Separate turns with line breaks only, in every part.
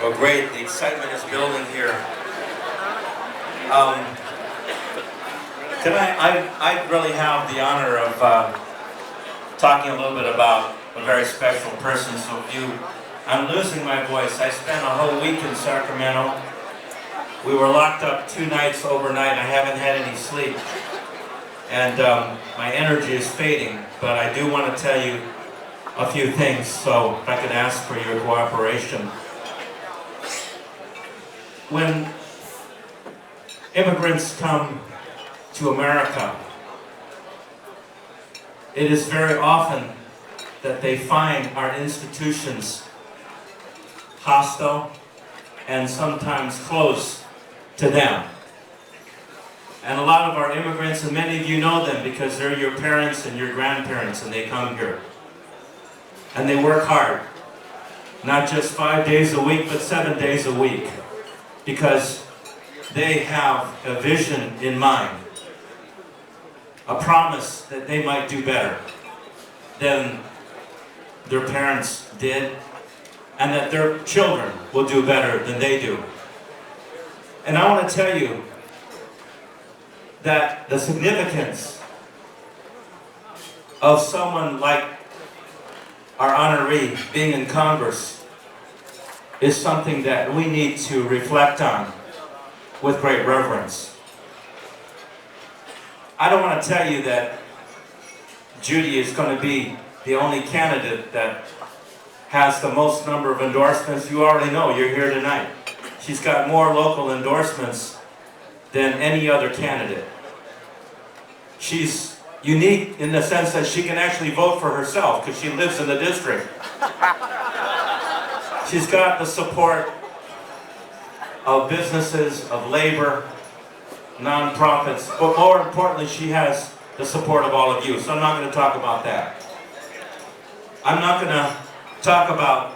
Well, great. The excitement is building here. Tonight, I really have the honor of talking a little bit about a very special person. So I'm losing my voice. I spent a whole week in Sacramento. We were locked up 2 nights overnight. I haven't had any sleep. And my energy is fading. But I do want to tell you a few things, so if I could ask for your cooperation. When immigrants come to America, it is very often that they find our institutions hostile and sometimes close to them. And a lot of our immigrants, and many of you know them because they're your parents and your grandparents, and they come here. And they work hard, not just 5 days a week, but 7 days a week, because they have a vision in mind, a promise that they might do better than their parents did, and that their children will do better than they do. And I want to tell you that the significance of someone like our honoree being in Congress is something that we need to reflect on with great reverence. I don't want to tell you that Judy is going to be the only candidate that has the most number of endorsements. You already know, you're here tonight. She's got more local endorsements than any other candidate. She's unique in the sense that she can actually vote for herself because she lives in the district. She's got the support of businesses, of labor, nonprofits, but more importantly, she has the support of all of you. So I'm not going to talk about that. I'm not going to talk about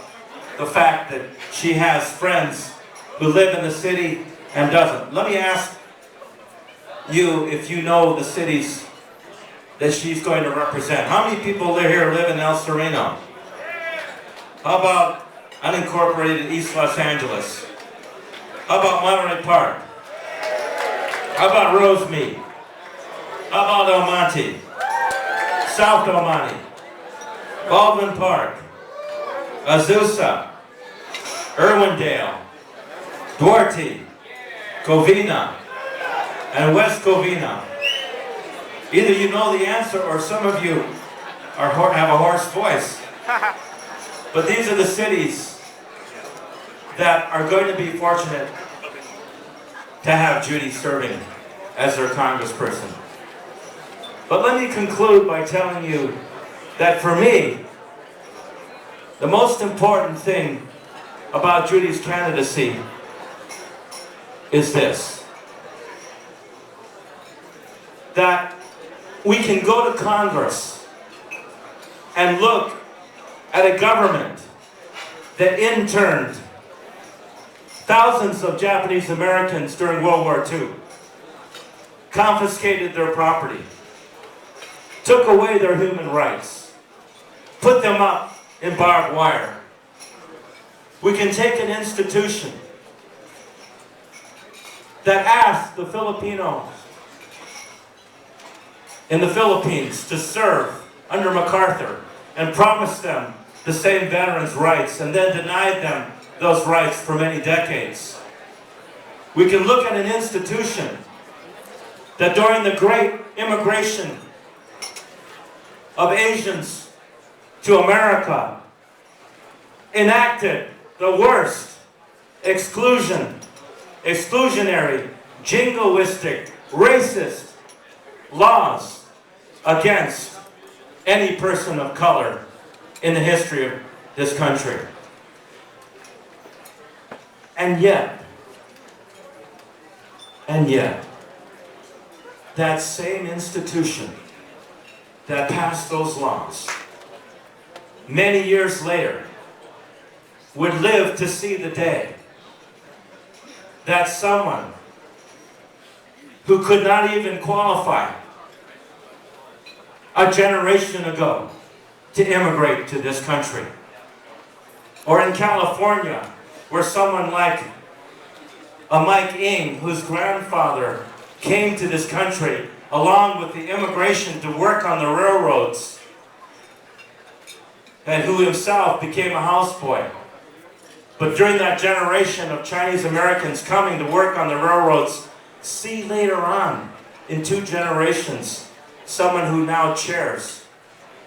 the fact that she has friends who live in the city and doesn't. Let me ask you if you know the cities that she's going to represent. How many people here live in El Sereno? How about unincorporated East Los Angeles? How about Monterey Park? How about Rosemead? How about El Monte? South El Monte? Baldwin Park? Azusa? Irwindale? Duarte? Covina? And West Covina? Either you know the answer or some of you have a hoarse voice. But these are the cities that are going to be fortunate to have Judy serving as their congressperson. But let me conclude by telling you that for me, the most important thing about Judy's candidacy is this: that we can go to Congress and look at a government that interned thousands of Japanese Americans during World War II, confiscated their property, took away their human rights, put them up in barbed wire. We can take an institution that asked the Filipinos in the Philippines to serve under MacArthur and promised them the same veterans' rights and then denied them those rights for many decades. We can look at an institution that during the great immigration of Asians to America enacted the worst exclusionary, jingoistic, racist laws against any person of color in the history of this country. And yet, that same institution that passed those laws, many years later, would live to see the day that someone who could not even qualify a generation ago to immigrate to this country, or in California, where someone like a Mike Ing, whose grandfather came to this country along with the immigration to work on the railroads, and who himself became a houseboy. But during that generation of Chinese Americans coming to work on the railroads, see later on, in 2 generations, someone who now chairs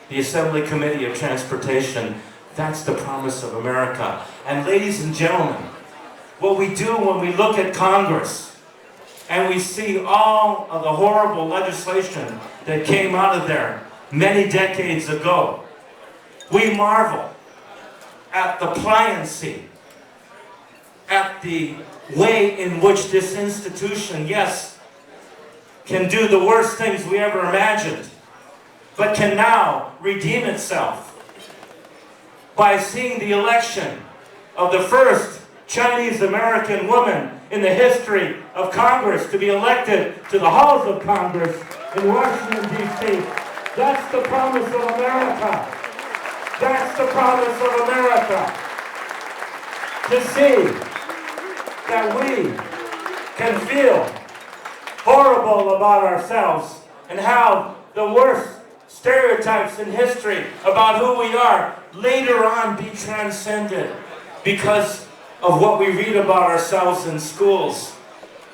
the Assembly Committee of Transportation. That's the promise of America. And ladies and gentlemen, what we do when we look at Congress and we see all of the horrible legislation that came out of there many decades ago, we marvel at the pliancy, at the way in which this institution, yes, can do the worst things we ever imagined, but can now redeem itself by seeing the election of the first Chinese American woman in the history of Congress to be elected to the halls of Congress in Washington, D.C. That's the promise of America. That's the promise of America. To see that we can feel horrible about ourselves and have the worst stereotypes in history about who we are later on be transcended because of what we read about ourselves in schools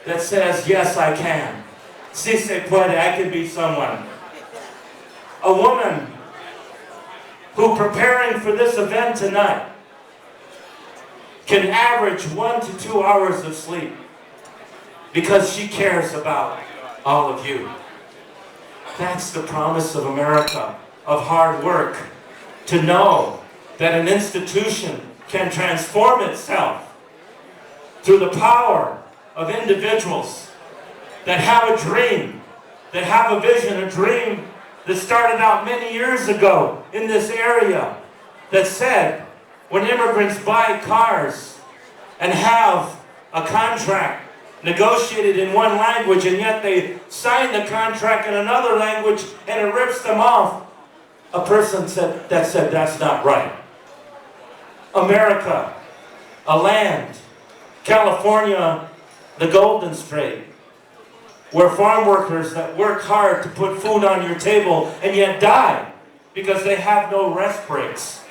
that says, yes, I can. Si se puede, I can be someone. A woman who, preparing for this event tonight, can average 1 to 2 hours of sleep because she cares about all of you. That's the promise of America, of hard work, to know that an institution can transform itself through the power of individuals that have a dream, that have a vision, a dream that started out many years ago in this area that said, when immigrants buy cars and have a contract negotiated in one language and yet they sign the contract in another language and it rips them off, a person said that's not right. America, a land, California, the Golden State, where farm workers that work hard to put food on your table and yet die because they have no rest breaks.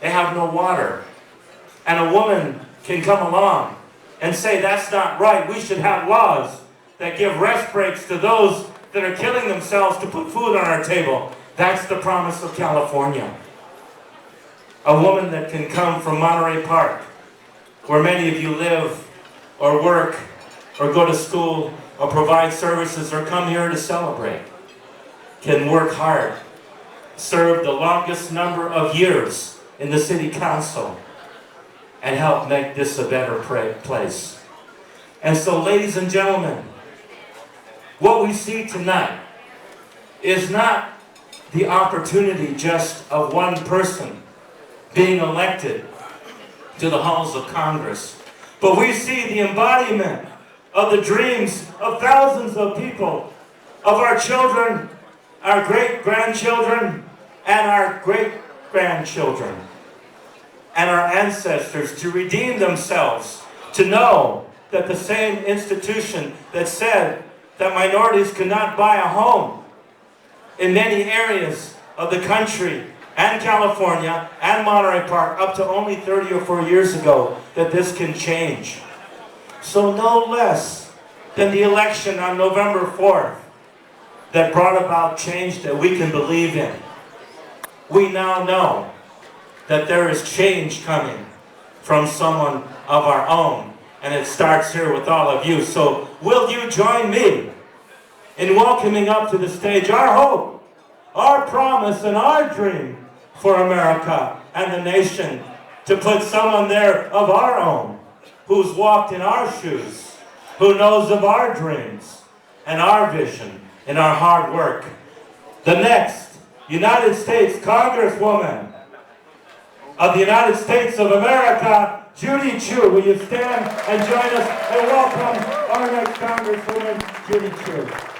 They have no water. And a woman can come along and say, that's not right. We should have laws that give rest breaks to those that are killing themselves to put food on our table. That's the promise of California. A woman that can come from Monterey Park, where many of you live or work or go to school or provide services or come here to celebrate, can work hard, serve the longest number of years in the city council, and help make this a better place. And so, ladies and gentlemen, what we see tonight is not the opportunity just of one person being elected to the halls of Congress, but we see the embodiment of the dreams of thousands of people, of our children, our great-grandchildren, and our great-grandchildren, and our ancestors to redeem themselves, to know that the same institution that said that minorities could not buy a home in many areas of the country and California and Monterey Park up to only 30 or 40 years ago, that this can change. So no less than the election on November 4th that brought about change that we can believe in. We now know that there is change coming from someone of our own, and it starts here with all of you. So will you join me in welcoming up to the stage our hope, our promise, and our dream for America and the nation, to put someone there of our own, who's walked in our shoes, who knows of our dreams and our vision and our hard work. The next United States Congresswoman of the United States of America, Judy Chu. Will you stand and join us and welcome our next Congresswoman, Judy Chu.